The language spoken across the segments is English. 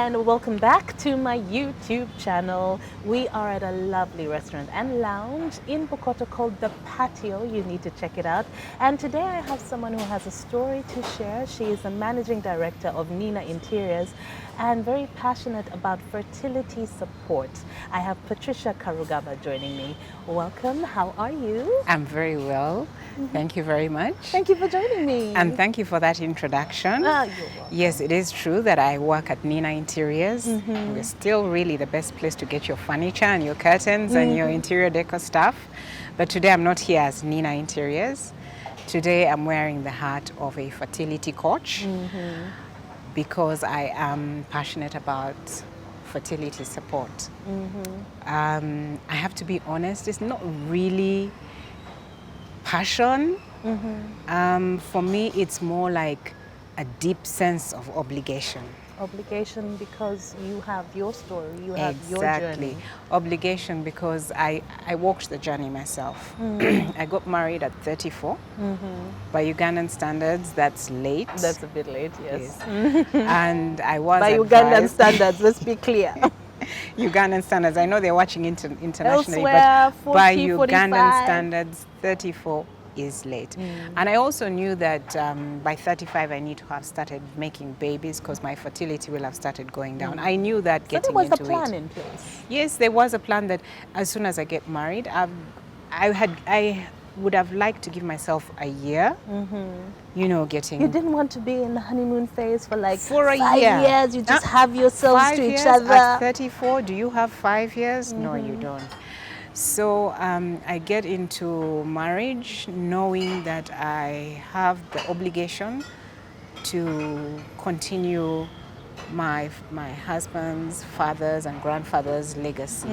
and welcome back to my YouTube channel. We are at a lovely restaurant and lounge in Bogota called The Patio. You need to check it out. And today I have someone who has a story to share. She is the managing director of Nina Interiors and very passionate about fertility support. I have Patricia Karugaba joining me. Welcome, how are you? I'm very well. Thank you very much. Thank you for joining me. And thank you for that introduction. You're welcome. Yes, it is true that I work at Nina Interiors. We're still really the best place to get your furniture and your curtains and your interior decor stuff. But today I'm not here as Nina Interiors. Today I'm wearing the hat of a fertility coach because I am passionate about fertility support. I have to be honest, it's not really passion. For me, it's more like a deep sense of obligation. Obligation because you have your story, you have your Exactly. journey. Obligation because I walked the journey myself. I got married at 34. By Ugandan standards, that's late. That's a bit late, yes. And I was By Ugandan advised- standards, let's be clear. Ugandan standards. I know they're watching internationally, Elsewhere, but by 40, Ugandan 45. standards, 34 is late. And I also knew that by 35 I need to have started making babies because my fertility will have started going down. I knew that So getting there was a into plan it. in place. Yes, there was a plan that as soon as I get married, I would have liked to give myself a year, you know, getting... You didn't want to be in the honeymoon phase for like For a 5 year. years, you just have yourselves 5 to years each other. At 34, do you have 5 years? No, you don't. So I get into marriage knowing that I have the obligation to continue my husband's father's and grandfather's legacy.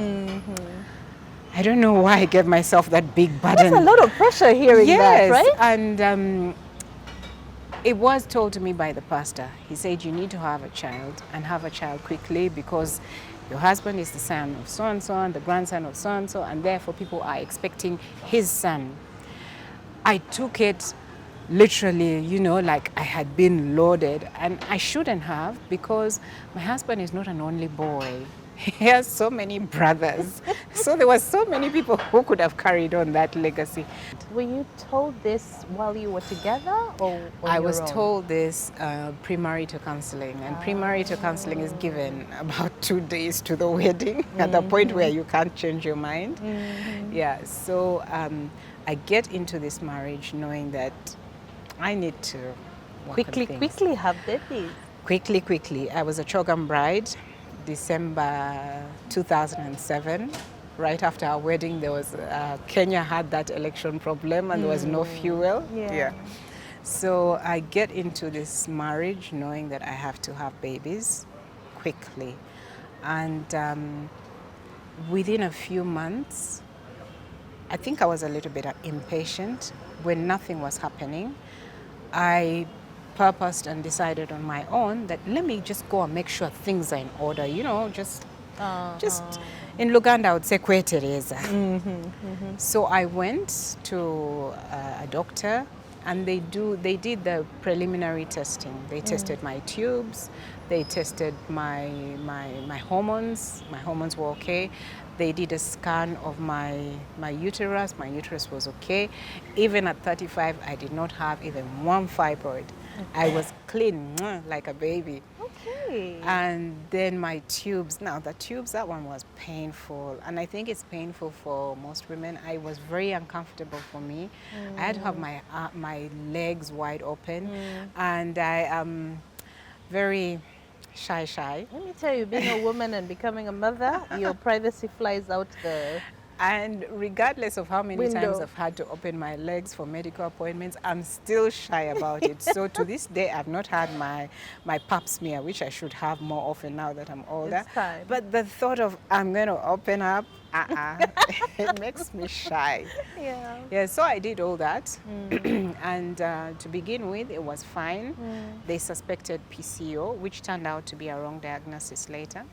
I don't know why I gave myself that big burden. There's a lot of pressure hearing that, right? And it was told to me by the pastor. He said, you need to have a child and have a child quickly because your husband is the son of so-and-so and the grandson of so-and-so, and therefore people are expecting his son. I took it literally, you know, like I had been loaded, and I shouldn't have because my husband is not an only boy. He has so many brothers. So there were so many people who could have carried on that legacy. Were you told this while you were together or on I your was own? told this premarital counseling, and premarital counseling is given about 2 days to the wedding at the point where you can't change your mind. Yeah, so I get into this marriage knowing that I need to work on things. Quickly have babies. Quickly. I was a Chogam bride, December 2007. Right after our wedding, there was Kenya had that election problem and there was no fuel. Yeah. So I get into this marriage knowing that I have to have babies quickly. And within a few months, I think I was a little bit impatient when nothing was happening. I purposed and decided on my own that let me just go and make sure things are in order, you know, just in Luganda I would say kwe Teresa. So I went to a doctor and they did the preliminary testing. They tested my tubes, they tested my hormones. My hormones were okay. They did a scan of my uterus. My uterus was okay. Even at 35, I did not have even one fibroid. I was clean, like a baby. Okay. And then my tubes, now the tubes, that one was painful. And I think it's painful for most women. I was very uncomfortable for me. I had to have my legs wide open. And I am very shy. Let me tell you, being a woman and becoming a mother, your privacy flies out the And regardless of how many window. times I've had to open my legs for medical appointments, I'm still shy about it. So to this day, I've not had my pap smear, which I should have more often now that I'm older. It's time. But the thought of I'm going to open up, it makes me shy. Yeah, so I did all that. And to begin with, it was fine. They suspected PCO, which turned out to be a wrong diagnosis later.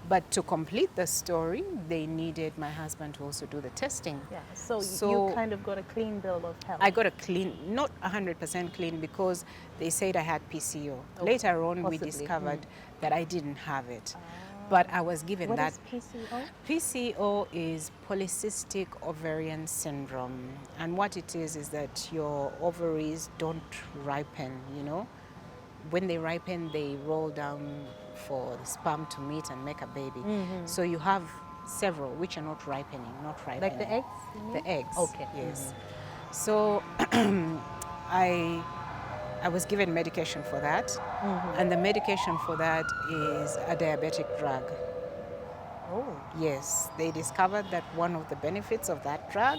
But to complete the story, they needed my husband to also do the testing. Yeah. So, So you kind of got a clean bill of health. I got a clean, not 100% clean, because they said I had PCO. Okay, Later on, we possibly. discovered that I didn't have it. But I was given What that. is PCO? PCO is polycystic ovarian syndrome. And what it is that your ovaries don't ripen, you know. When they ripen, they roll down for the sperm to meet and make a baby. So you have several which are not ripening. Like the eggs? You mean? The eggs. Okay. Yes. So I was given medication for that, and the medication for that is a diabetic drug. Oh. Yes, they discovered that one of the benefits of that drug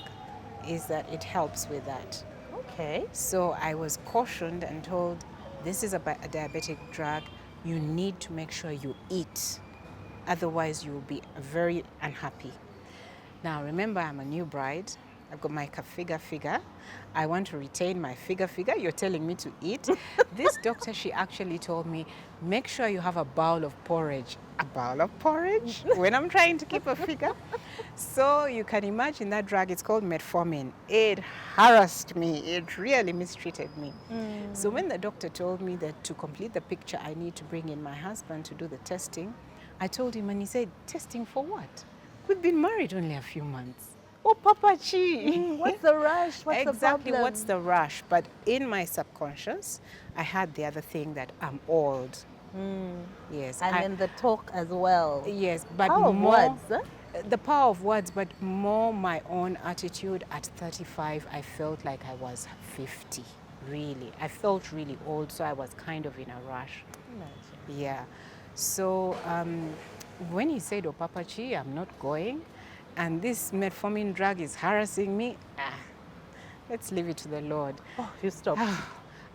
is that it helps with that. Okay. So I was cautioned and told, this is a diabetic drug. You need to make sure you eat. Otherwise, you will be very unhappy. Now, remember, I'm a new bride. I've got my figure. I want to retain my figure. You're telling me to eat. This doctor, she actually told me, make sure you have a bowl of porridge. A bowl of porridge? When I'm trying to keep a figure? So you can imagine that drug, it's called metformin. It harassed me. It really mistreated me. So when the doctor told me that to complete the picture, I need to bring in my husband to do the testing, I told him, and he said, testing for what? We've been married only a few months. Oh, Papa Chi. What's the rush? What's the Exactly, problem? what's the rush? But in my subconscious, I had the other thing that I'm old. Yes. And then the talk as well. Yes, but Power of more words, huh? the power of words, but more my own attitude. At 35, I felt like I was 50. Really, I felt really old, so I was kind of in a rush. Imagine. Yeah. So when he said, "Oh, Papa Chi, I'm not going," and this metformin drug is harassing me, let's leave it to the Lord. Oh, you stopped.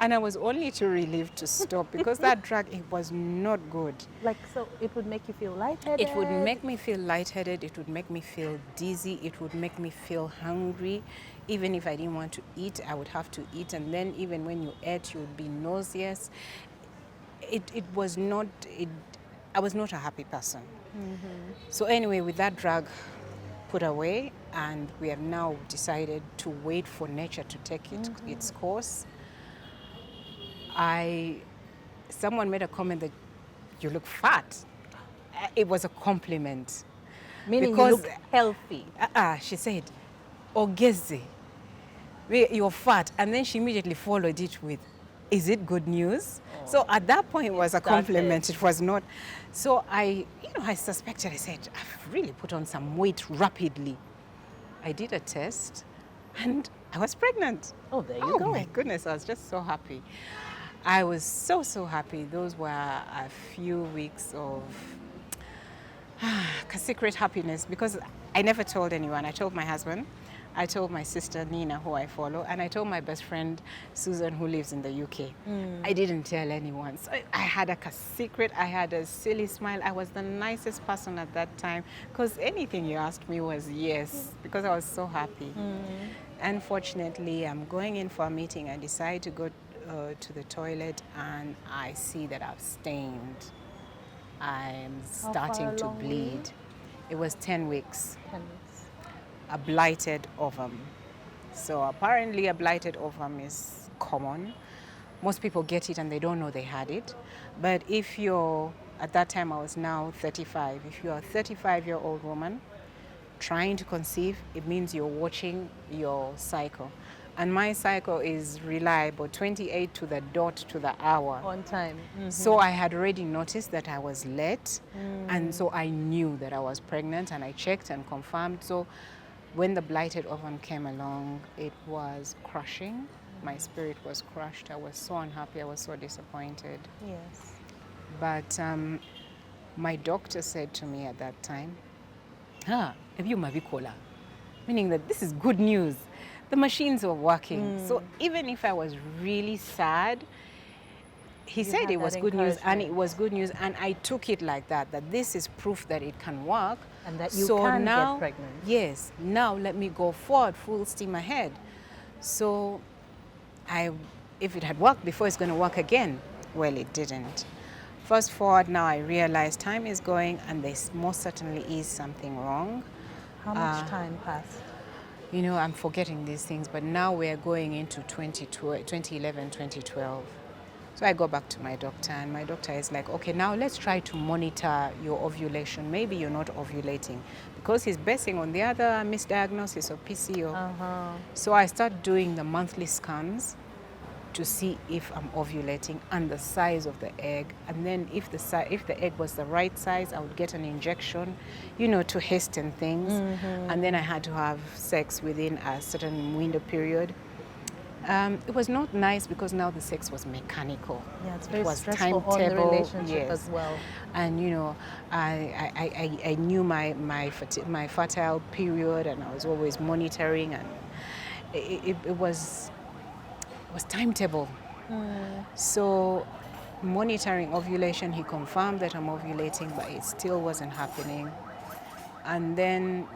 And I was only too relieved to stop because that drug, it was not good. Like, so it would make you feel lightheaded? It would make me feel lightheaded. It would make me feel dizzy. It would make me feel hungry. Even if I didn't want to eat, I would have to eat. And then even when you ate, you would be nauseous. It was not, I was not a happy person. So anyway, with that drug put away, and we have now decided to wait for nature to take its course. Someone made a comment that you look fat. It was a compliment. Meaning because, you look healthy. She said, Ogeze, you're fat. And then she immediately followed it with, is it good news? So at that point, it was a compliment. It was not. So I suspected, I said, I've really put on some weight rapidly. I did a test and I was pregnant. Oh, there you go. Oh my goodness, I was just so happy. I was so, so happy. Those were a few weeks of secret happiness because I never told anyone. I told my husband, I told my sister Nina, who I follow, and I told my best friend Susan, who lives in the UK. I didn't tell anyone. So I had a secret. I had a silly smile. I was the nicest person at that time because anything you asked me was yes, because I was so happy. Unfortunately, I'm going in for a meeting. I decide to go to the toilet and I see that I've stained. I'm starting to bleed. It was 10 weeks. 10 weeks. A blighted ovum. So apparently a blighted ovum is common. Most people get it and they don't know they had it. But if you're, at that time I was now 35, if you're a 35-year-old woman trying to conceive, it means you're watching your cycle. And my cycle is reliable, 28 to the dot to the hour. On time. So I had already noticed that I was late. And so I knew that I was pregnant and I checked and confirmed. So when the blighted ovum came along, it was crushing. My spirit was crushed. I was so unhappy. I was so disappointed. Yes. But my doctor said to me at that time, you mavikola, meaning that this is good news. The machines were working. So even if I was really sad, he said it was good news, and it was good news, and I took it like that, that this is proof that it can work. And that you can get pregnant. Yes, now let me go forward, full steam ahead. So if it had worked before, it's going to work again. Well, it didn't. Fast forward now, I realize time is going and there most certainly is something wrong. How much time passed? You know, I'm forgetting these things, but now we're going into 2011, 2012. So I go back to my doctor, and my doctor is like, okay, now let's try to monitor your ovulation. Maybe you're not ovulating, because he's basing on the other misdiagnosis of PCO. So I start doing the monthly scans to see if I'm ovulating and the size of the egg. And then if the egg was the right size, I would get an injection, you know, to hasten things. And then I had to have sex within a certain window period. It was not nice because now the sex was mechanical. Yeah, it's very it was stressful on the relationship yes. as well. And you know, I knew my fertile period, and I was always monitoring, and it was timetable. So monitoring ovulation, he confirmed that I'm ovulating, but it still wasn't happening. And then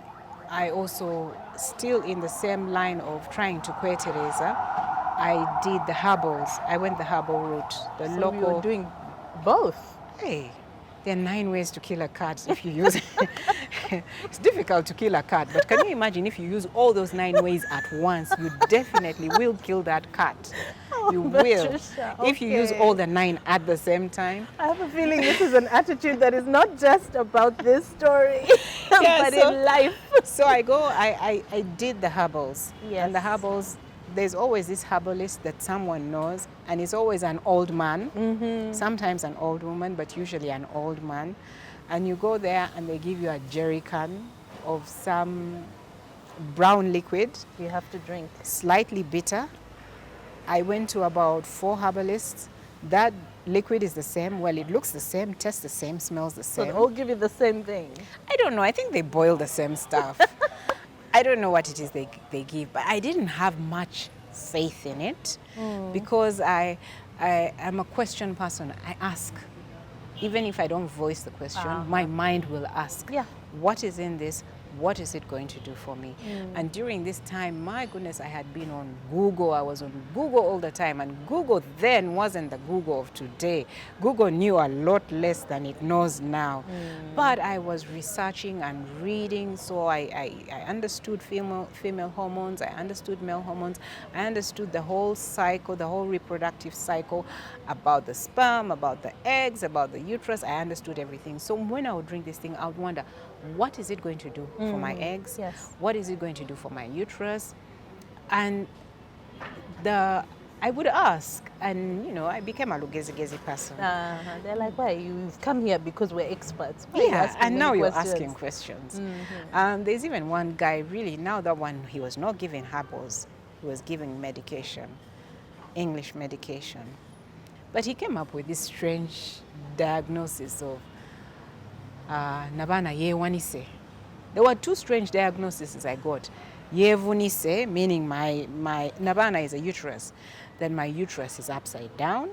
I also, still in the same line of trying to queer Teresa, I did the herbals. I went the herbal route. The So local. you were doing both? Hey, there are 9 ways to kill a cat if you use it's difficult to kill a cat, but can you imagine if you use all those 9 ways at once, you definitely will kill that cat. You will. Patricia, If you use okay. all the 9 at the same time. I have a feeling this is an attitude that is not just about this story, but in life. So I did the herbals. Yes. And the herbals, there's always this herbalist that someone knows, and it's always an old man, sometimes an old woman, but usually an old man. And you go there and they give you a jerry can of some brown liquid, You have to drink. slightly bitter. I went to about 4 herbalists. That liquid is the same. Well, it looks the same, tastes the same, smells the So same. they all give you the same thing. I don't know. I think they boil the same stuff. I don't know what it is they give, but I didn't have much faith in it because I am a question person. I ask. Even if I don't voice the question, my mind will ask, Yeah. what is in this? What is it going to do for me? And during this time, my goodness, I had been on Google. I was on Google all the time. And Google then wasn't the Google of today. Google knew a lot less than it knows now. But I was researching and reading, so I understood female hormones. I understood male hormones. I understood the whole cycle, the whole reproductive cycle, about the sperm, about the eggs, about the uterus. I understood everything. So when I would drink this thing, I would wonder, what is it going to do for my eggs? Yes. What is it going to do for my uterus? And I would ask, and you know, I became a lugezi person. They're like, why? You've come here because we're experts. Why are you Yeah, asking and many now you're questions? asking questions. There's even one guy, really, now that one, he was not giving herbals, he was giving medication, English medication. But he came up with this strange diagnosis of Nabana yewanise. There were 2 strange diagnoses I got. Yevunise, meaning my Nabana is a uterus, then my uterus is upside down.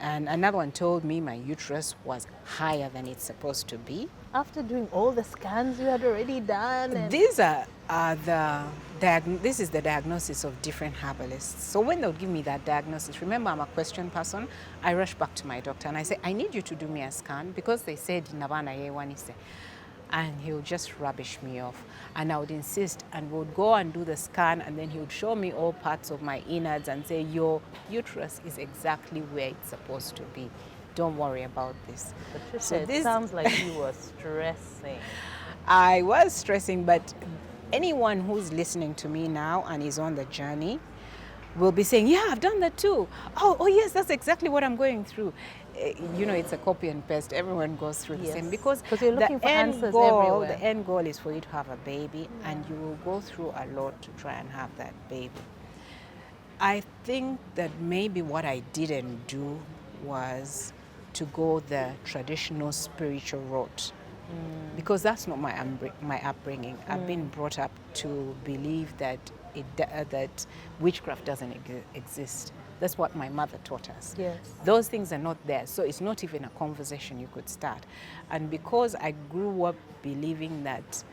And another one told me my uterus was higher than it's supposed to be. After doing all the scans you had already done. And These this is the diagnosis of different herbalists. So when they would give me that diagnosis, remember I'm a question person, I rush back to my doctor and I say, I need you to do me a scan because they said Nabana yewanise. And he would just rubbish me off. And I would insist and would go and do the scan, and then he would show me all parts of my innards and say, your uterus is exactly where it's supposed to be. Don't worry about this. Patricia, So it this- sounds like you were stressing. I was stressing, but anyone who's listening to me now and is on the journey will be saying, yeah, I've done that too. Oh yes, that's exactly what I'm going through. You know, it's a copy and paste. Everyone goes through the Yes. same, because you're looking the for end answers goal, everywhere. the end goal is for you to have a baby, and you will go through a lot to try and have that baby. I think that maybe what I didn't do was to go the traditional spiritual route, because that's not my upbringing. I've been brought up to believe that that witchcraft doesn't exist. That's what my mother taught us. Yes. Those things are not there, so it's not even a conversation you could start. And because I grew up believing that,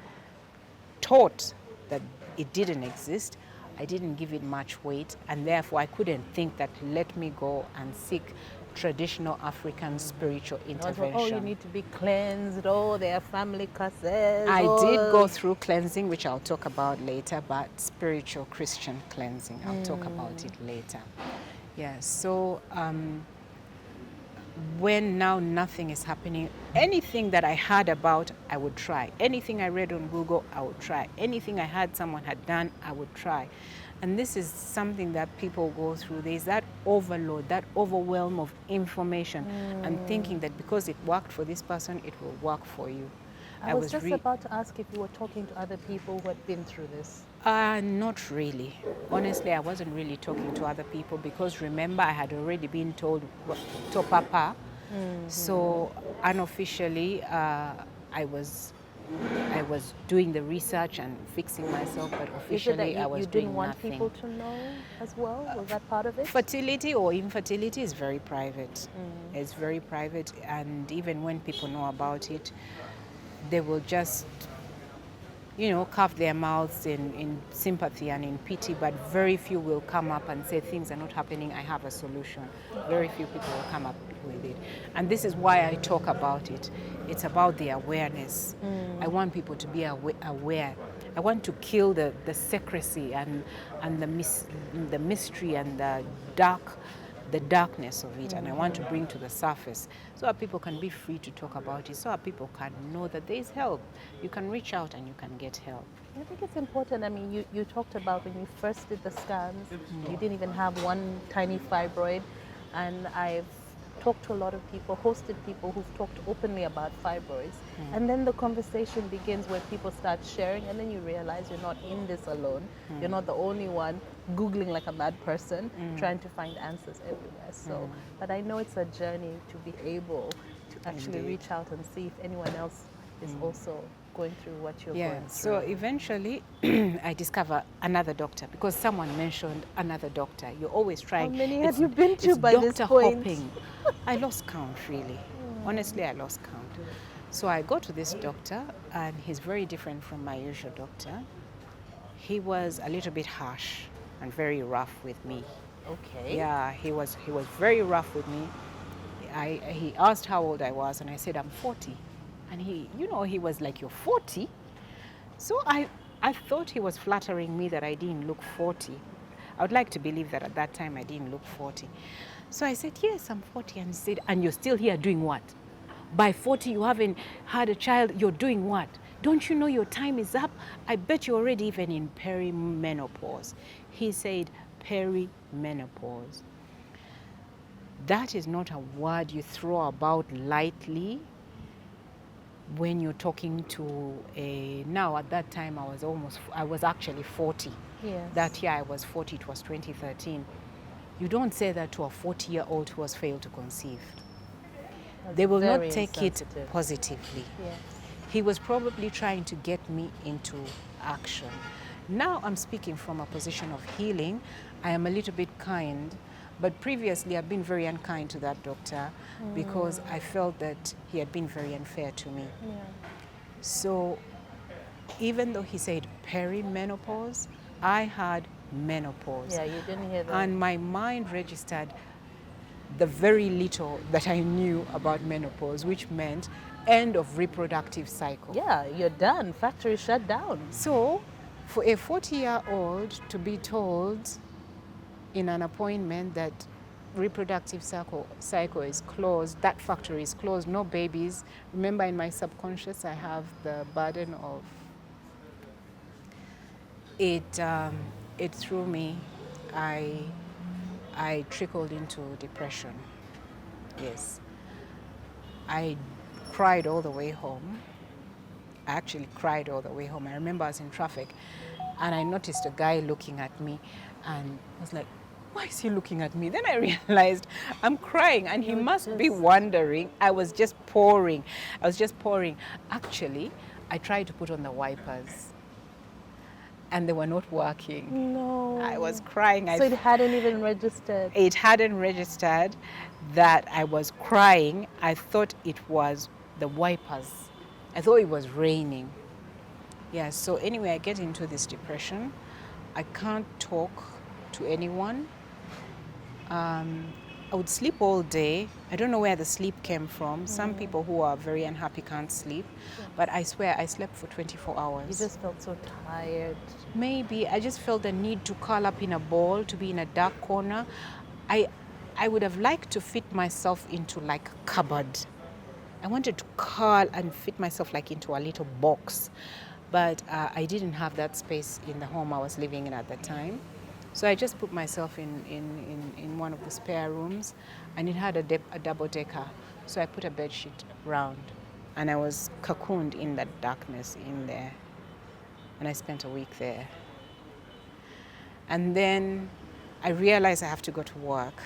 taught that it didn't exist, I didn't give it much weight, and therefore I couldn't think that let me go and seek traditional African spiritual Oh, you intervention. need to be cleansed. Oh, there are family curses. I oh. did go through cleansing, which I'll talk about later, but spiritual Christian cleansing, I'll talk about it later. Yeah, so when now nothing is happening, anything that I heard about, I would try. Anything I read on Google, I would try. Anything I heard someone had done, I would try. And this is something that people go through. There's that overload, that overwhelm of information, and thinking that because it worked for this person, it will work for you. I was just about to ask if you were talking to other people who had been through this. Not really. Honestly, I wasn't really talking to other people because remember, I had already been told to papa. So unofficially, I was doing the research and fixing myself, but officially I was you doing didn't want nothing. people to know as well? Was that part of it? Fertility or infertility is very private. It's very private, and even when people know about it, they will just, cover their mouths in sympathy and in pity, but very few will come up and say things are not happening, I have a solution. Very few people will come up with it. And this is why I talk about it. It's about the awareness. I want people to be aware. I want to kill the secrecy and the mystery and the darkness of it, and I want to bring to the surface so that people can be free to talk about it, so that people can know that there is help. You can reach out and you can get help. I think it's important. I mean, you talked about when you first did the scans, you didn't even have one tiny fibroid, and I've talked to a lot of people, hosted people who've talked openly about fibroids, and then the conversation begins where people start sharing, and then you realize you're not in this alone. You're not the only one Googling like a mad person, trying to find answers everywhere. So, but I know it's a journey to be able to actually reach out and see if anyone else is also going through what you're going through. So eventually I discover another doctor because someone mentioned another doctor. You're always trying. How many have you been to by this point? Hopping. I lost count, really. Honestly, I lost count. So I go to this doctor, and he's very different from my usual doctor. He was a little bit harsh and very rough with me. Okay. Yeah, he was very rough with me. He asked how old I was, and I said I'm 40. And he was like, you're 40? So I thought he was flattering me that I didn't look 40. I would like to believe that at that time I didn't look 40. So I said, yes, I'm 40. And he said, and you're still here doing what? By 40, you haven't had a child, you're doing what? Don't you know your time is up? I bet you're already even in perimenopause. He said, perimenopause. That is not a word you throw about lightly when you're talking to now at that time I was actually 40. Yes. That year I was 40, it was 2013. You don't say that to a 40-year-old who has failed to conceive. They will not take it positively. Yes. He was probably trying to get me into action. Now I'm speaking from a position of healing. I am a little bit kind, but previously I've been very unkind to that doctor because I felt that he had been very unfair to me. Yeah. So even though he said perimenopause, I had menopause. Yeah, you didn't hear that. And my mind registered the very little that I knew about menopause, which meant end of reproductive cycle. Yeah, you're done. Factory shut down. So for a 40-year-old to be told in an appointment that reproductive cycle is closed, that factory is closed, no babies. Remember, in my subconscious I have the burden of it. It threw me. I trickled into depression. Yes. I cried all the way home. I actually cried all the way home. I remember I was in traffic and I noticed a guy looking at me and I was like, why is he looking at me? Then I realized I'm crying and he must be wondering. I was just pouring. Actually, I tried to put on the wipers and they were not working. No. I was crying. So it hadn't even registered. It hadn't registered that I was crying. I thought it was the wipers. I thought it was raining. Yeah, so anyway, I get into this depression. I can't talk to anyone. I would sleep all day. I don't know where the sleep came from. Some people who are very unhappy can't sleep. But I swear I slept for 24 hours. You just felt so tired. Maybe I just felt the need to curl up in a ball, to be in a dark corner. I would have liked to fit myself into like a cupboard. I wanted to curl and fit myself like into a little box. But I didn't have that space in the home I was living in at the time. So I just put myself in one of the spare rooms, and it had a double decker. So I put a bed sheet round, and I was cocooned in that darkness in there. And I spent a week there. And then I realized I have to go to work.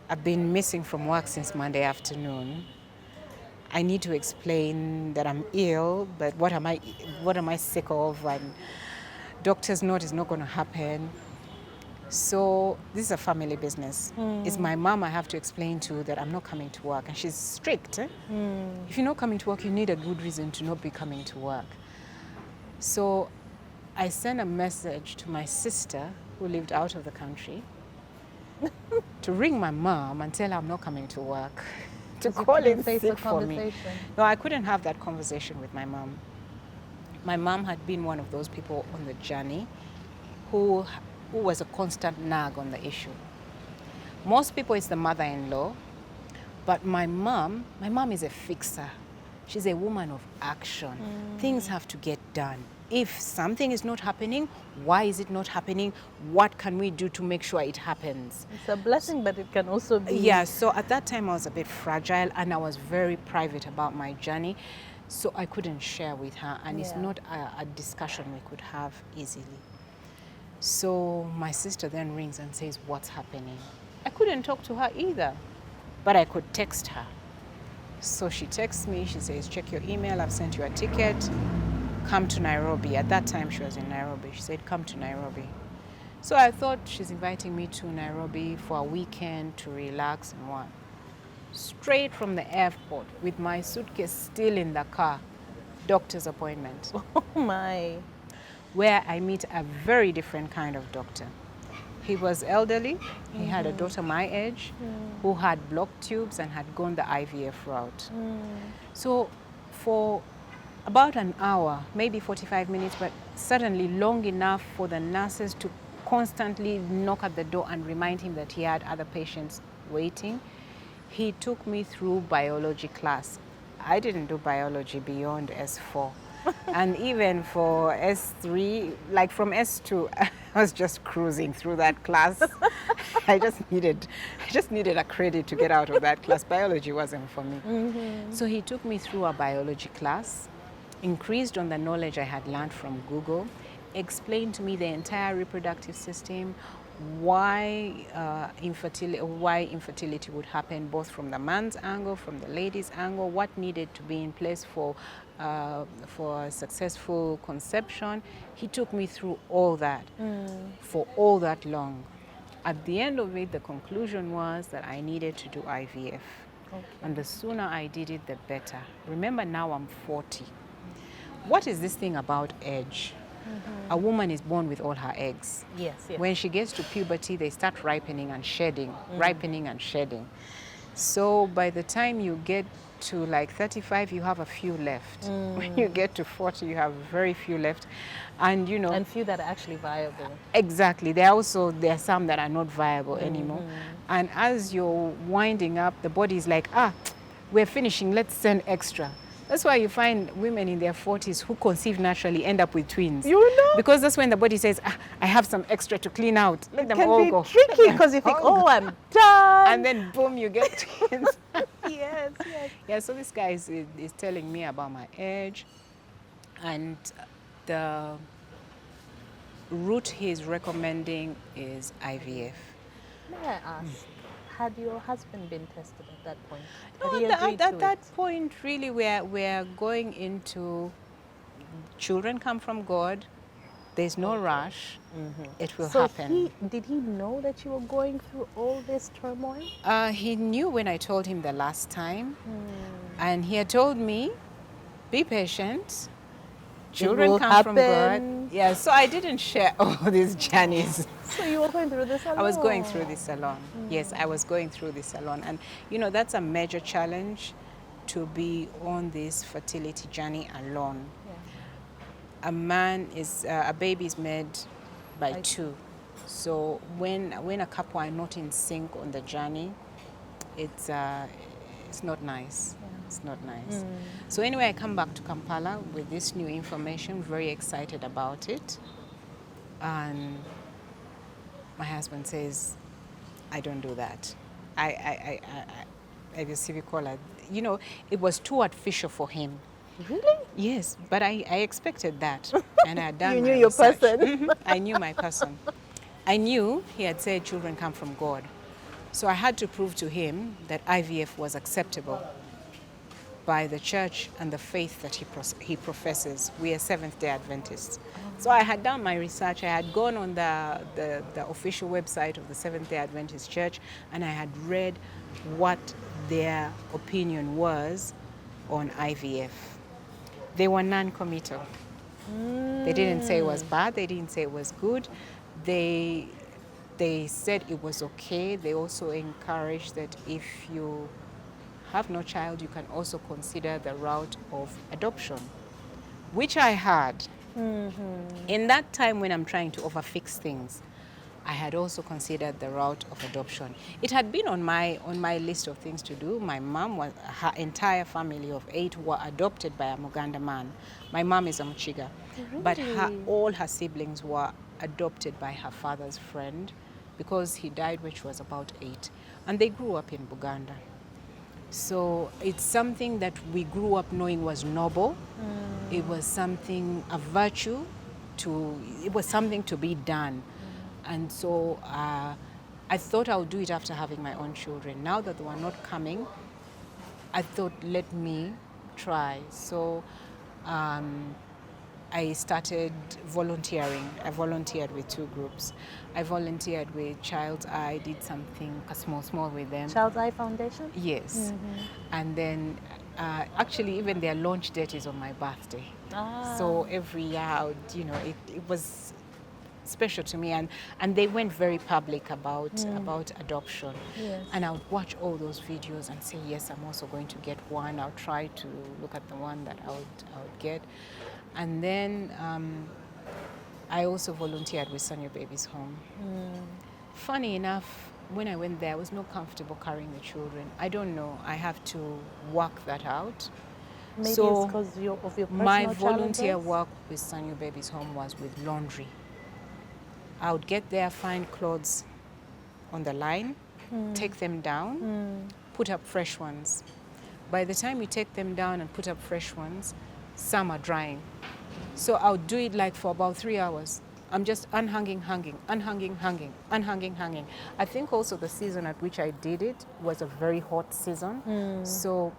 I've been missing from work since Monday afternoon. I need to explain that I'm ill, but what am I sick of? And doctor's note is not going to happen. So this is a family business. It's my mom I have to explain to that I'm not coming to work. And she's strict. If you're not coming to work, you need a good reason to not be coming to work. So I sent a message to my sister who lived out of the country to ring my mom and tell her I'm not coming to work. To call in sick for me. No, I couldn't have that conversation with my mom. My mom had been one of those people on the journey who was a constant nag on the issue. Most people, it's the mother-in-law, but my mom is a fixer. She's a woman of action. Things have to get done. If something is not happening, why is it not happening? What can we do to make sure it happens? It's a blessing, but it can also be... Yeah, so at that time I was a bit fragile and I was very private about my journey. So I couldn't share with her, and it's not a discussion we could have easily. So my sister then rings and says, what's happening? I couldn't talk to her either, but I could text her. So she texts me, she says, check your email, I've sent you a ticket, come to Nairobi. At that time she was in Nairobi. She said, come to Nairobi. So I thought she's inviting me to Nairobi for a weekend to relax and what. Straight from the airport with my suitcase still in the car, doctor's appointment. Oh my. Where I meet a very different kind of doctor. He was elderly. He had a daughter my age who had blocked tubes and had gone the IVF route. So for about an hour, maybe 45 minutes, but suddenly long enough for the nurses to constantly knock at the door and remind him that he had other patients waiting, he took me through biology class. I didn't do biology beyond S4. And even for S3, like from S2, I was just cruising through that class. I just needed a credit to get out of that class. Biology wasn't for me. So he took me through a biology class, increased on the knowledge I had learned from Google, explained to me the entire reproductive system, why infertility would happen, both from the man's angle, from the lady's angle, what needed to be in place for successful conception. He took me through all that for all that long. At the end of it, the conclusion was that I needed to do IVF. Okay. And the sooner I did it, the better. Remember, now I'm 40. What is this thing about age? A woman is born with all her eggs. Yes, yes. When she gets to puberty, they start ripening and shedding, ripening and shedding. So by the time you get to like 35, you have a few left. When you get to 40, you have very few left. And you know, and few that are actually viable. Exactly. There are some that are not viable anymore. And as you're winding up, the body is like, we're finishing, let's send extra. That's why you find women in their 40s who conceive naturally end up with twins. You know? Because that's when the body says, I have some extra to clean out. Let them all go. It can be tricky because you think, oh, I'm done. And then boom, you get twins. Yes, yes. Yeah, so this guy is telling me about my age. And the route he's recommending is IVF. May I ask, had your husband been tested at that point? No, at that point, really, we're going into children come from God. There's no rush. It will happen. Did he know that you were going through all this turmoil? He knew when I told him the last time. And he had told me, be patient. Children will come from God. happen. Yeah, so I didn't share all these journeys. So you were going through this alone? I was going through this alone. Yes, I was going through this alone. And, you know, that's a major challenge, to be on this fertility journey alone. Yeah. A baby is made by two. So when a couple are not in sync on the journey, it's not nice. Yeah. It's not nice. So anyway, I come back to Kampala with this new information, very excited about it. And my husband says, I don't do that. I just call it, you know, it was too artificial for him. Really? Yes, but I expected that. And I had done You my knew your research. person. I knew my person. I knew he had said children come from God. So I had to prove to him that IVF was acceptable by the church and the faith that he professes. We are Seventh-day Adventists. So I had done my research. I had gone on the official website of the Seventh-day Adventist Church, and I had read what their opinion was on IVF. They were non-committal. They didn't say it was bad. They didn't say it was good. They said it was okay. They also encouraged that if you have no child, you can also consider the route of adoption, which I had. In that time when I'm trying to overfix things, I had also considered the route of adoption. It had been on my list of things to do. My mom, her entire family of 8 were adopted by a Muganda man. My mom is a Muchiga, but all her siblings were adopted by her father's friend, because he died when she was about 8, and they grew up in Buganda. So it's something that we grew up knowing was noble. It was something, a virtue, it was something to be done. And so I thought I would do it after having my own children. Now that they were not coming, I thought, let me try. So I started volunteering. I volunteered with 2 groups. I volunteered with Child's Eye, did something small with them. Child's Eye Foundation? Yes. And then actually even their launch date is on my birthday. So every year, you know, it was special to me, and they went very public about adoption. Yes. And I would watch all those videos and say, yes, I'm also going to get one. I'll try to look at the one that I would get. And then I also volunteered with Son Your Baby's Home. Funny enough, when I went there, I was not comfortable carrying the children. I don't know. I have to work that out. Maybe so it's because of your personal my volunteer challenges? work with Son Your Baby's Home was with laundry. I would get there, find clothes on the line, take them down, put up fresh ones. By the time you take them down and put up fresh ones, some are drying. So I would do it like for about 3 hours. I'm just unhanging. I think also the season at which I did it was a very hot season. So,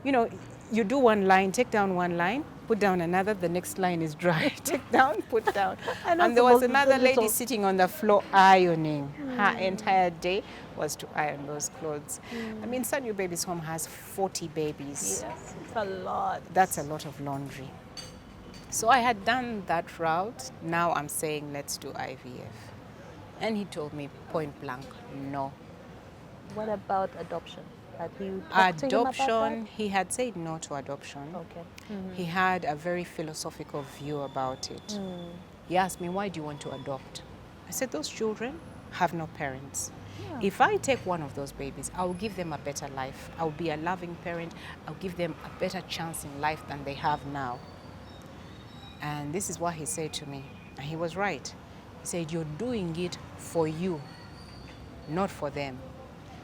you know, you do one line, take down one line, put down another, the next line is dry. Take down, put down. And there was another lady sitting on the floor ironing. Her entire day was to iron those clothes. I mean, Son Your Baby's Home has 40 babies. Yes, it's a lot. That's a lot of laundry. So I had done that route. Now I'm saying, let's do IVF. And he told me point blank, no. What about adoption? Had you talked to him about Adoption, he had said no to adoption. Okay. He had a very philosophical view about it. He asked me, why do you want to adopt? I said, those children have no parents. Yeah. If I take one of those babies, I will give them a better life. I'll be a loving parent. I'll give them a better chance in life than they have now. And this is what he said to me. And he was right. He said, you're doing it for you, not for them.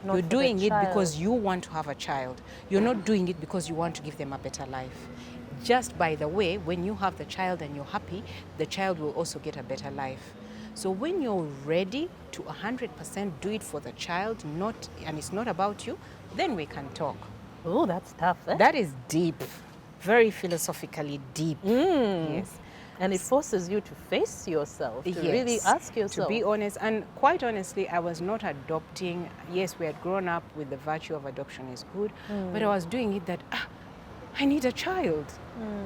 Not You're for doing the it child. because you want to have a child. You're not doing it because you want to give them a better life. Just by the way, when you have the child and you're happy, the child will also get a better life. So when you're ready to 100% do it for the child, and it's not about you, then we can talk. Oh, that's tough. Eh? That is deep, very philosophically deep. Yes. And it forces you to face yourself, to really ask yourself. To be honest, and quite honestly, I was not adopting. Yes, we had grown up with the virtue of adoption is good, but I was doing it that I need a child.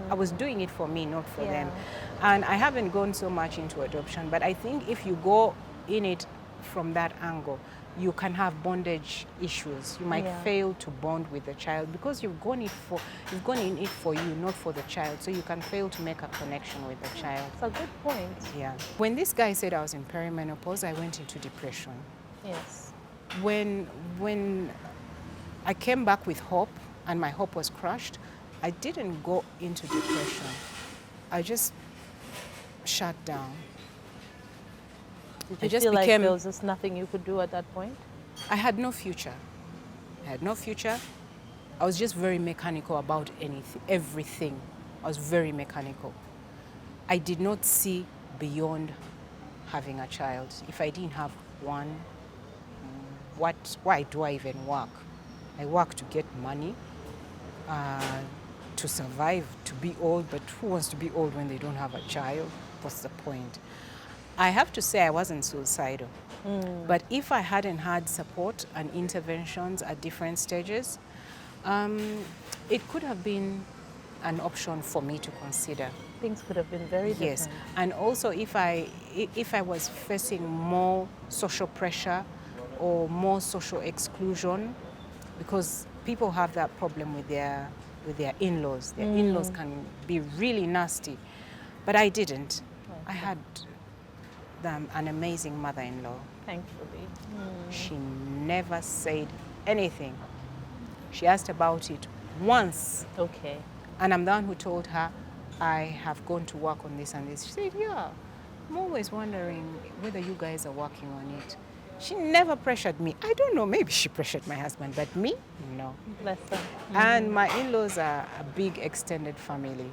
I was doing it for me, not for them. Yeah. And I haven't gone so much into adoption, but I think if you go in it from that angle, you can have bondage issues. You might Yeah. fail to bond with the child because you've gone in it for you, not for the child. So you can fail to make a connection with the child. It's a good point. Yeah. When this guy said I was in perimenopause, I went into depression. Yes. When I came back with hope and my hope was crushed, I didn't go into depression. I just shut down. Did you feel like there was just nothing you could do at that point? I had no future. I had no future. I was just very mechanical about everything. I was very mechanical. I did not see beyond having a child. If I didn't have one, why do I even work? I work to get money, to survive, to be old, but who wants to be old when they don't have a child? What's the point? I have to say I wasn't suicidal. But if I hadn't had support and interventions at different stages, it could have been an option for me to consider. Things could have been very different. Yes, and also if I was facing more social pressure or more social exclusion, because people have that problem with their in-laws. Their in-laws can be really nasty, but I didn't. Okay. I had an amazing mother-in-law. Thankfully. She never said anything. She asked about it once, Okay. and I'm the one who told her, I have gone to work on this and this. She said, yeah, I'm always wondering whether you guys are working on it. She never pressured me. I don't know, maybe she pressured my husband, but me, no. Bless her. And my in-laws are a big extended family.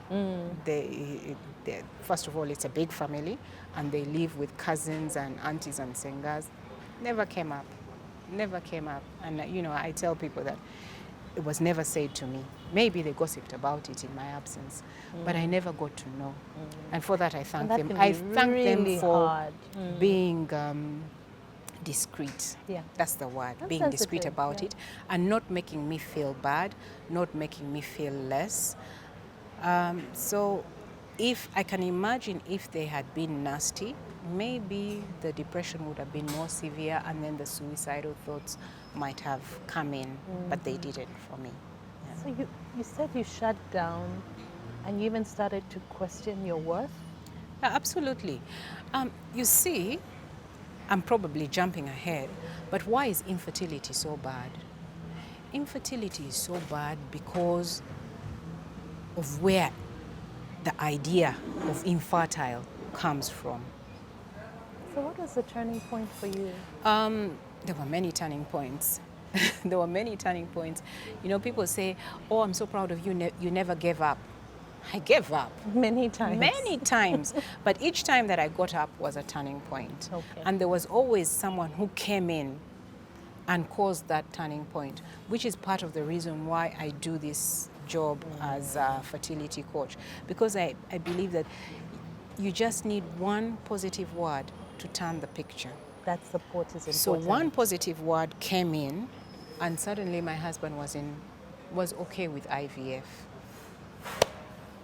First of all, it's a big family, and they live with cousins and aunties and singers. Never came up. Never came up. And I tell people that it was never said to me. Maybe they gossiped about it in my absence, but I never got to know. And for that, I thank them. I thank them for being discreet. Yeah. That's the word. That's being discreet sensitive, about yeah. it and not making me feel bad, not making me feel less. So if I can imagine if they had been nasty, maybe the depression would have been more severe and then the suicidal thoughts might have come in, but they didn't for me. Yeah. So you said you shut down and you even started to question your worth? Absolutely. You see, I'm probably jumping ahead, but why is infertility so bad? Infertility is so bad because of where the idea of infertile comes from. So what was the turning point for you? There were many turning points. There were many turning points. People say, oh, I'm so proud of you, you never gave up. I gave up. Many times. Many times. But each time that I got up was a turning point. Okay. And there was always someone who came in and caused that turning point, which is part of the reason why I do this job as a fertility coach. Because I believe that you just need one positive word to turn the picture. That support is important. So one positive word came in, and suddenly my husband was okay with IVF.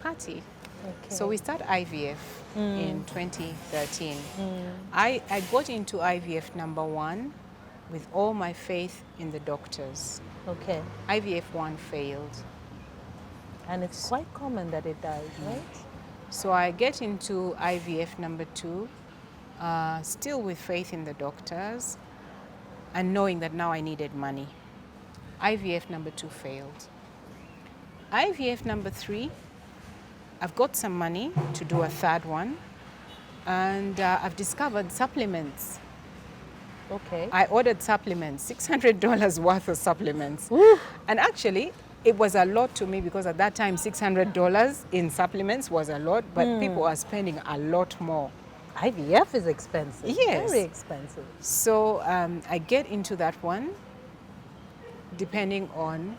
Party. Okay. So we start IVF in 2013. I got into IVF number 1 with all my faith in the doctors. Okay. IVF 1 failed. And it's quite common that it does, right? So I get into IVF number 2, still with faith in the doctors and knowing that now I needed money. IVF number 2 failed. IVF number 3, I've got some money to do a third one, and I've discovered supplements. Okay. I ordered supplements, $600 worth of supplements. Woo. And actually, it was a lot to me because at that time, $600 in supplements was a lot, but people are spending a lot more. IVF is expensive. Yes. Very expensive. So I get into that one, depending on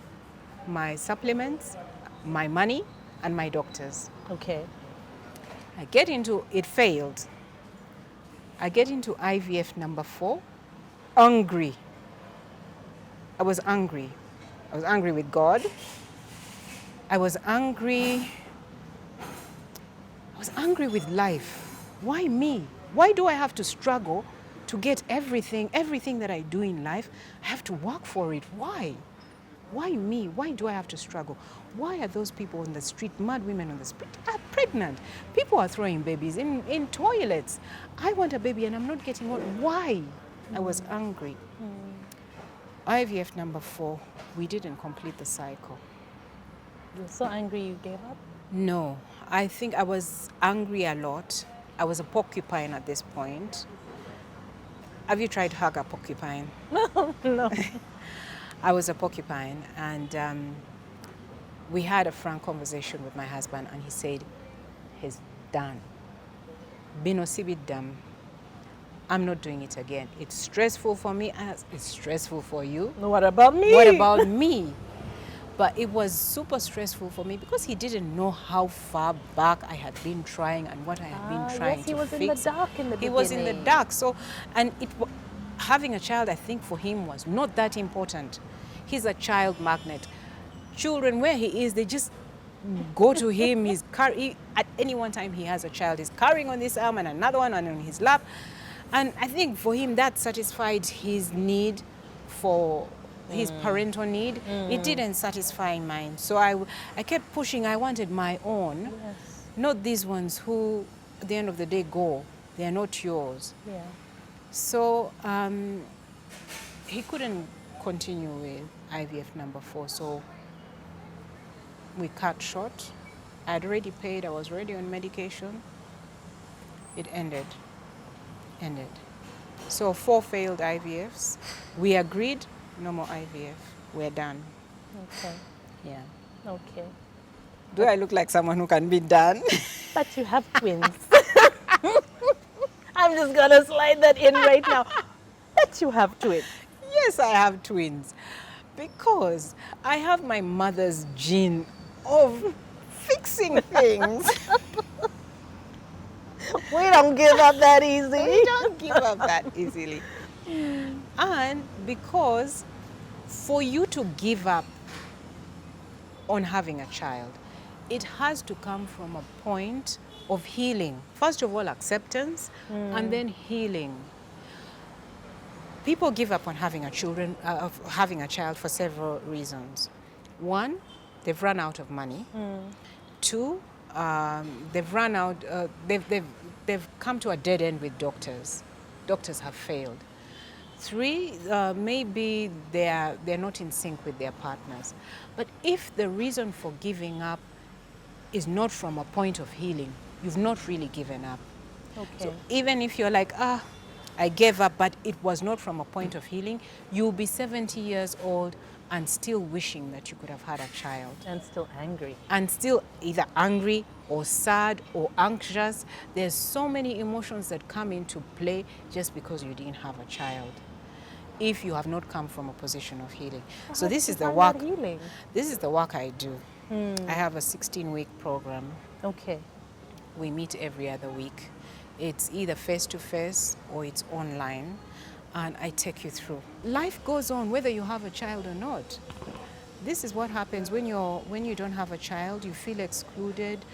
my supplements, my money, and my doctors. Okay. I get into, it failed. I get into IVF number 4, angry. I was angry. I was angry with God. I was angry. I was angry with life. Why me? Why do I have to struggle to get everything that I do in life? I have to work for it. Why? Why me? Why do I have to struggle? Why are those people on the street, mad women on the street, are pregnant? People are throwing babies in toilets. I want a baby and I'm not getting one. Why? I was angry. IVF number 4, we didn't complete the cycle. You were so angry you gave up? No, I think I was angry a lot. I was a porcupine at this point. Have you tried hug a porcupine? No. I was a porcupine, and we had a frank conversation with my husband, and he said, he's done. Bino sibidam. I'm not doing it again. It's stressful for me, as it's stressful for you. What about me? What about me? But it was super stressful for me because he didn't know how far back I had been trying and what I had been trying yes, to fix. he was in the dark in the beginning. He was in the dark. So, and having a child, I think for him was not that important. He's a child magnet. Children, where he is, they just go to him. At any one time he has a child, he's carrying on this arm and another one on his lap. And I think for him that satisfied his need for his parental need. It didn't satisfy mine. So I kept pushing. I wanted my own, Yes. not these ones who at the end of the day go. They are not yours. Yeah. So he couldn't continue with IVF number 4. So we cut short. I had already paid. I was already on medication. It ended. So 4 failed IVFs. We agreed, no more IVF. We're done. Okay. Yeah. Okay. Do I look like someone who can be done? But you have twins. I'm just gonna slide that in right now. But you have twins. Yes, I have twins. Because I have my mother's gene of fixing things. We don't give up that easy. We don't give up that easily. And because for you to give up on having a child, it has to come from a point of healing. First of all, acceptance, and then healing. People give up on having a child for several reasons. One, they've run out of money. 2, they've run out. They've come to a dead end with doctors. Doctors have failed. 3, maybe they're not in sync with their partners. But if the reason for giving up is not from a point of healing, you've not really given up. Okay. So even if you're like, I gave up, but it was not from a point of healing, you'll be 70 years old and still wishing that you could have had a child. And still angry. And still either angry or sad or anxious. There's so many emotions that come into play just because you didn't have a child, if you have not come from a position of healing. So this is the work. Healing. This is the work I do. I have a 16-week program. Okay. We meet every other week. It's either face-to-face or it's online, and I take you through. Life goes on whether you have a child or not. This is what happens when you don't have a child. You feel excluded.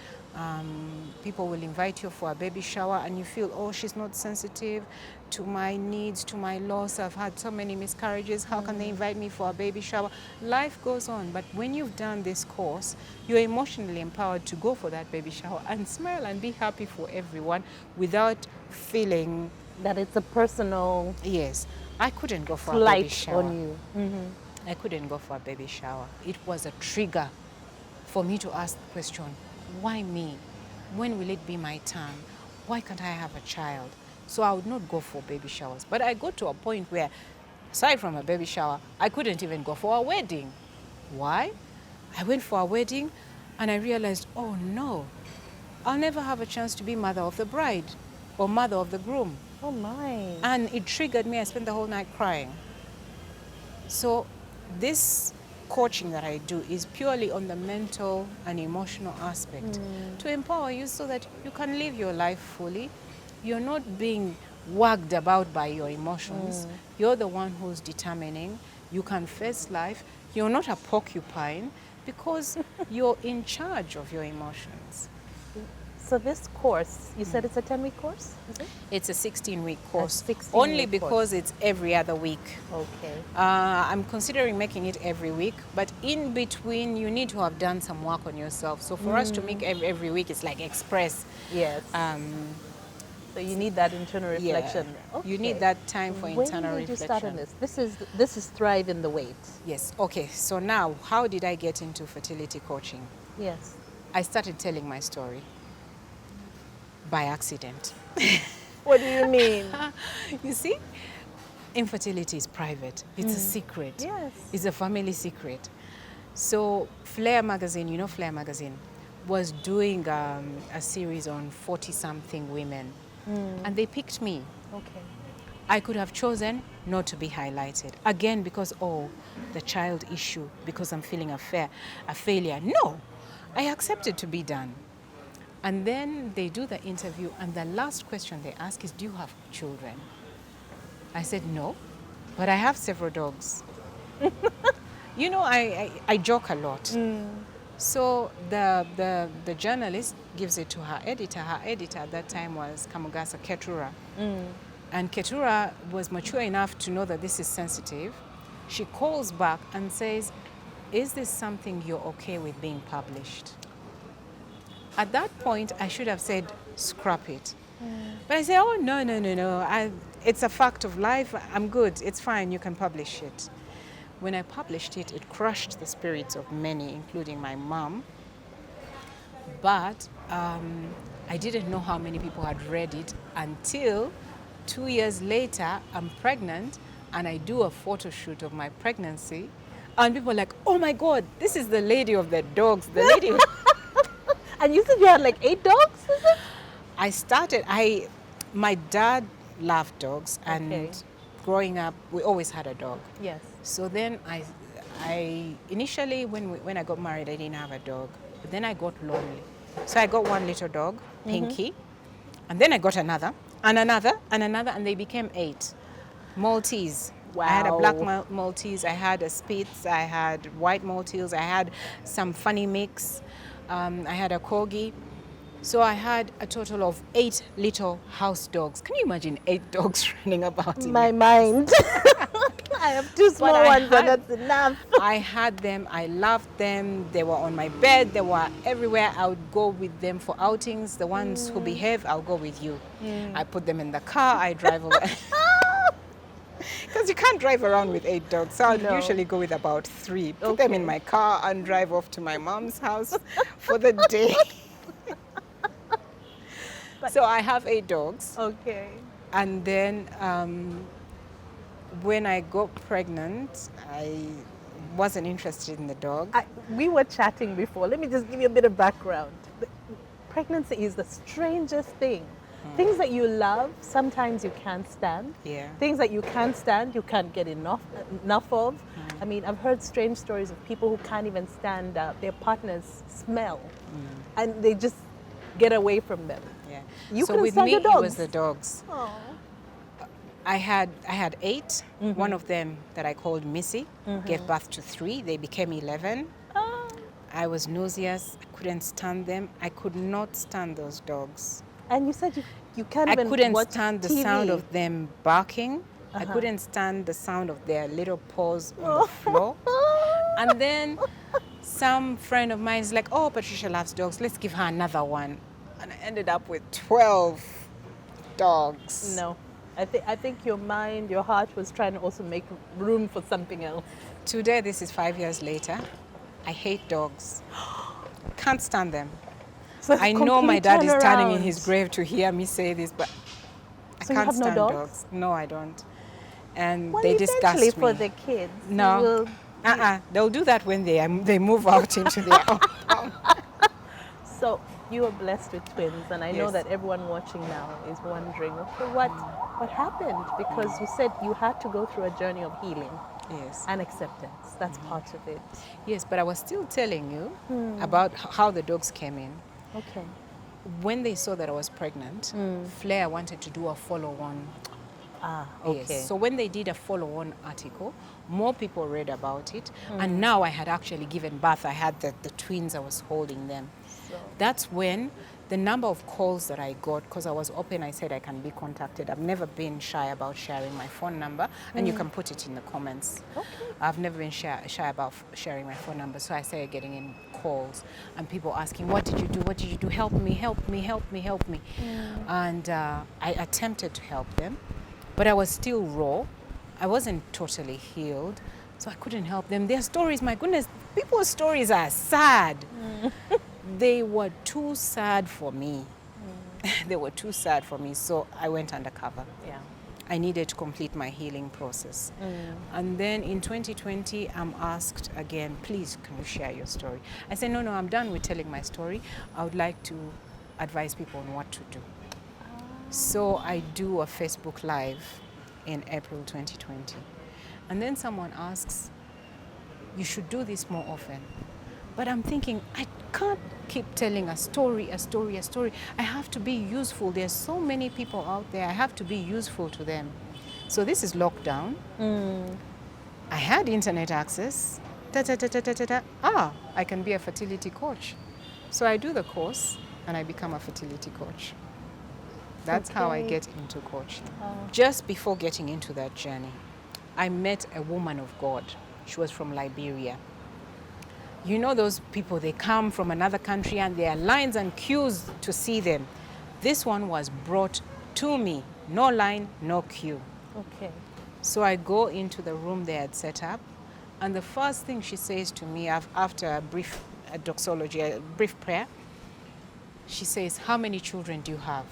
People will invite you for a baby shower and you feel, oh, she's not sensitive to my needs, to my loss. I've had so many miscarriages. How can they invite me for a baby shower? Life goes on. But when you've done this course, you're emotionally empowered to go for that baby shower and smile and be happy for everyone without feeling that it's a personal Yes. I couldn't go for a baby slight shower. on you. I couldn't go for a baby shower. It was a trigger for me to ask the question, why me? When will it be my turn? Why can't I have a child? So I would not go for baby showers. But I got to a point where, aside from a baby shower, I couldn't even go for a wedding. Why? I went for a wedding and I realized, oh no, I'll never have a chance to be mother of the bride or mother of the groom. Oh my. And it triggered me. I spent the whole night crying. So this coaching that I do is purely on the mental and emotional aspect to empower you so that you can live your life fully. You're not being wagged about by your emotions. You're the one who's determining. You can face life. You're not a porcupine because you're in charge of your emotions. So this course, you said it's a 10-week course, is it? It's a 16-week course, 16-week only course. because it's every other week. Okay. I'm considering making it every week, but in between, you need to have done some work on yourself. So for us to make every week, it's like express. Yes. So you need that internal Yeah, reflection. you need Okay. that time for internal When did you reflection. start on this? This is Thrive in the Weight. Yes. Okay. So now, how did I get into fertility coaching? Yes. I started telling my story by accident. What do you mean? You see, infertility is private. It's a secret. Yes. It's a family secret. So Flair magazine, you know Flair magazine, was doing a series on 40-something women. And they picked me. Okay. I could have chosen not to be highlighted. Again, because, oh, the child issue, because I'm feeling a failure. No, I accepted to be done. And then they do the interview, and the last question they ask is, do you have children? I said, no, but I have several dogs. You know, I joke a lot. So the journalist gives it to her editor. Her editor at that time was Kamugasa Ketura. And Ketura was mature enough to know that this is sensitive. She calls back and says, is this something you're okay with being published? At that point, I should have said, scrap it. But I said, oh, no. It's a fact of life. I'm good. It's fine. You can publish it. When I published it, it crushed the spirits of many, including my mom. But I didn't know how many people had read it until 2 years later, I'm pregnant, and I do a photo shoot of my pregnancy. And people are like, oh my God, this is the lady of the dogs, the lady who... And you said you had like 8 dogs, is it? My dad loved dogs, and Okay. growing up, we always had a dog. Yes. So then I initially, when I got married, I didn't have a dog, but then I got lonely. So I got one little dog, Pinky, and then I got another, and another, and another, and they became 8. Maltese. Wow. I had a black Maltese, I had a Spitz, I had white Maltese, I had some funny mix, I had a Corgi. So I had a total of 8 little house dogs. Can you imagine 8 dogs running about in My mind. I have 2 small ones, and that's enough. I had them, I loved them, they were on my bed, they were everywhere. I would go with them for outings. The ones who behave, I'll go with you. I put them in the car, I drive away. Because you can't drive around with 8 dogs, so I'll usually go with about 3. Put them in my car and drive off to my mom's house for the day. So I have 8 dogs. Okay. And then when I got pregnant, I wasn't interested in the dog. We were chatting before. Let me just give you a bit of background. Pregnancy is the strangest thing. Things that you love, sometimes you can't stand. Yeah. Things that you can't stand, you can't get enough of. I mean, I've heard strange stories of people who can't even stand their partner's smell, and they just get away from them. Yeah. You so couldn't with stand me, your it dogs. was the dogs. Aww. I had 8. One of them that I called Missy gave birth to 3. They became 11. Oh. I was nauseous. I couldn't stand them. I could not stand those dogs. And you said you can't I even couldn't watch stand the TV. sound of them barking. I couldn't stand the sound of their little paws on the floor. And then some friend of mine is like, oh, Patricia loves dogs. Let's give her another one. And I ended up with 12 dogs. No. I think your mind, your heart was trying to also make room for something else. Today, this is 5 years later. I hate dogs. Can't stand them. So it's I know my complete dad is standing in turnaround. his grave to hear me say this, but So I you can't have no stand dogs? No, I don't. And Well, they disgust eventually me. for the kids. No. you will- They'll do that when they move out into their own home. So you were blessed with twins, and I know Yes. that everyone watching now is wondering, okay, what happened? Because you said you had to go through a journey of healing Yes. and acceptance. That's part of it. Yes, but I was still telling you about how the dogs came in. Okay. When they saw that I was pregnant, Flair wanted to do a follow-on. Ah, Yes. okay. So when they did a follow-on article, more people read about it. And now I had actually given birth. I had the twins, I was holding them. So, That's when the number of calls that I got, because I was open, I said I can be contacted. I've never been shy about sharing my phone number, and you can put it in the comments. okay. I've never been shy about sharing my phone number, so I started getting in calls and people asking, what did you do? What did you do? Help me, help me, help me, help me. And I attempted to help them, but I was still raw. I wasn't totally healed, so I couldn't help them. Their stories, my goodness, people's stories are sad. They were too sad for me. They were too sad for me, so I went undercover. Yeah. I needed to complete my healing process. And then in 2020, I'm asked again, please, can you share your story? I said, no, I'm done with telling my story. I would like to advise people on what to do. So I do a Facebook Live in April 2020. And then someone asks, you should do this more often. But I'm thinking, I can't keep telling a story. I have to be useful. There's so many people out there. I have to be useful to them. So this is lockdown. I had internet access. I can be a fertility coach. So I do the course and I become a fertility coach. That's how I get into coaching. Just before getting into that journey, I met a woman of God. She was from Liberia. You know those people, they come from another country and there are lines and queues to see them. This one was brought to me. No line, no queue. Okay. So I go into the room they had set up, and the first thing she says to me after a brief doxology, a brief prayer, she says, how many children do you have?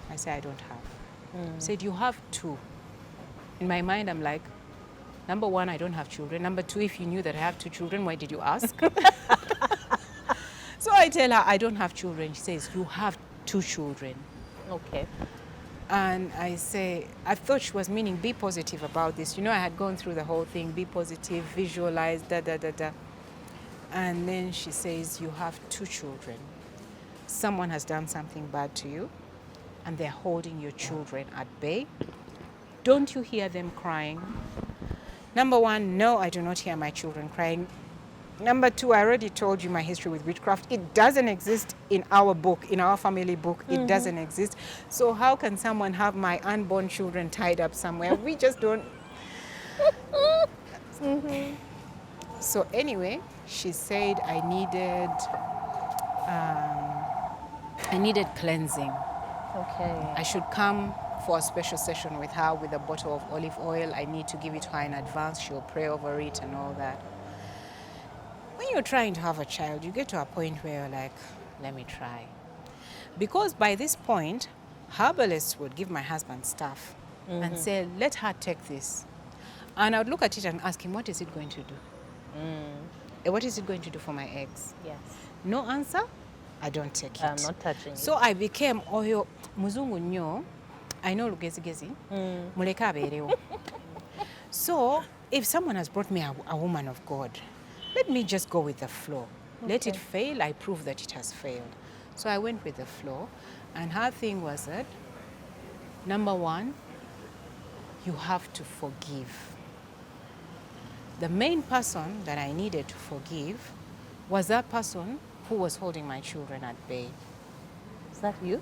I say, I don't have. She said, you have 2. In my mind, I'm like, number 1, I don't have children. Number 2, if you knew that I have 2 children, why did you ask? So I tell her, I don't have children. She says, you have 2 children. Okay. And I say, I thought she was meaning be positive about this. You know, I had gone through the whole thing, be positive, visualize, And then she says, you have 2 children. Someone has done something bad to you, and they're holding your children at bay. Don't you hear them crying? Number 1, no, I do not hear my children crying. Number 2, I already told you my history with witchcraft. It doesn't exist in our book, in our family book. It doesn't exist. So how can someone have my unborn children tied up somewhere? We just don't. So anyway, she said I needed cleansing. Okay. I should come for a special session with her with a bottle of olive oil. I need to give it to her in advance. She'll pray over it and all that. When you're trying to have a child, you get to a point where you're like, let me try. Because by this point, herbalists would give my husband stuff and say, let her take this. And I would look at it and ask him, what is it going to do? What is it going to do for my eggs? Yes. No answer, I don't take it. I'm not touching it. So I became oyo muzungu nnyo. I know lugezi muleka abeerewo. So if someone has brought me a woman of God, let me just go with the flow. Let it fail, I prove that it has failed. So I went with the flow, and her thing was that, number 1, you have to forgive. The main person that I needed to forgive was that person who was holding my children at bay. Is that you?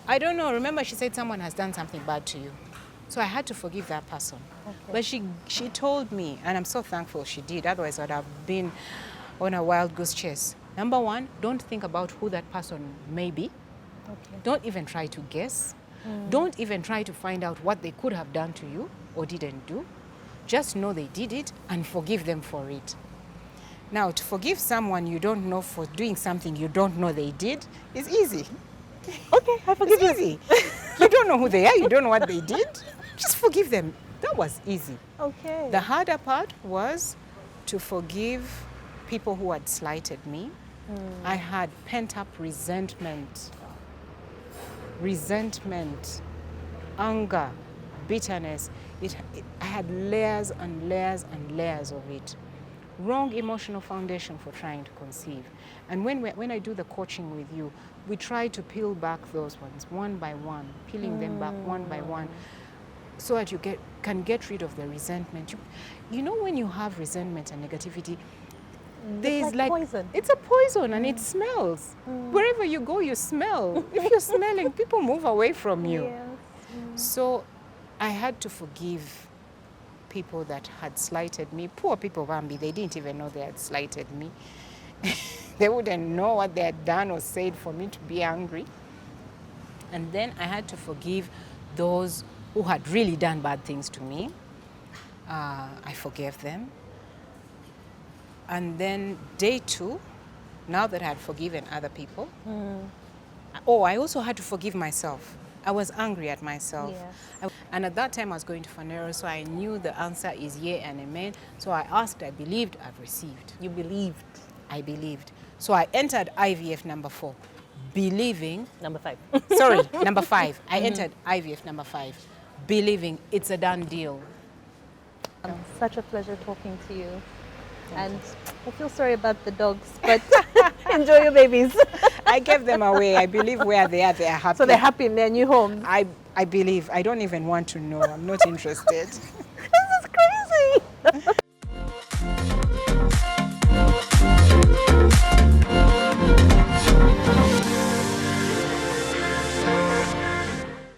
I don't know. Remember, she said someone has done something bad to you. So I had to forgive that person. Okay. But she told me, and I'm so thankful she did, otherwise I'd have been on a wild goose chase. Number 1, don't think about who that person may be. Okay. Don't even try to guess. Don't even try to find out what they could have done to you or didn't do. Just know they did it and forgive them for it. Now, to forgive someone you don't know for doing something you don't know they did is easy. Okay, I forgive It's easy. You don't know who they are, you don't know what they did. Just forgive them. That was easy. Okay. The harder part was to forgive people who had slighted me. I had pent up resentment, anger, bitterness. I had layers and layers and layers of it. Wrong emotional foundation for trying to conceive. And when I do the coaching with you, we try to peel back those ones one by one, peeling them back one by one. so that you can get rid of the resentment. You know, when you have resentment and negativity, there's like poison. It's a poison, and it smells. Wherever you go, you smell. If you're smelling, people move away from you. Yes. So I had to forgive people that had slighted me. Poor people, Bambi, they didn't even know they had slighted me. They wouldn't know what they had done or said for me to be angry. And then I had to forgive those who had really done bad things to me. I forgave them. And then day 2, now that I had forgiven other people, I also had to forgive myself. I was angry at myself. Yes. And at that time I was going to Phaneroo, so I knew the answer is yea and amen. So I asked, I believed, I've received. You believed. I believed. So I entered IVF number 4, believing. Number 5. Sorry, number 5. I entered IVF number 5, believing it's a done deal. Such a pleasure talking to you. And I feel sorry about the dogs, but enjoy your babies. I gave them away. I believe where they are happy. So they're happy in their new homes. I believe. I don't even want to know. I'm not interested. This is crazy.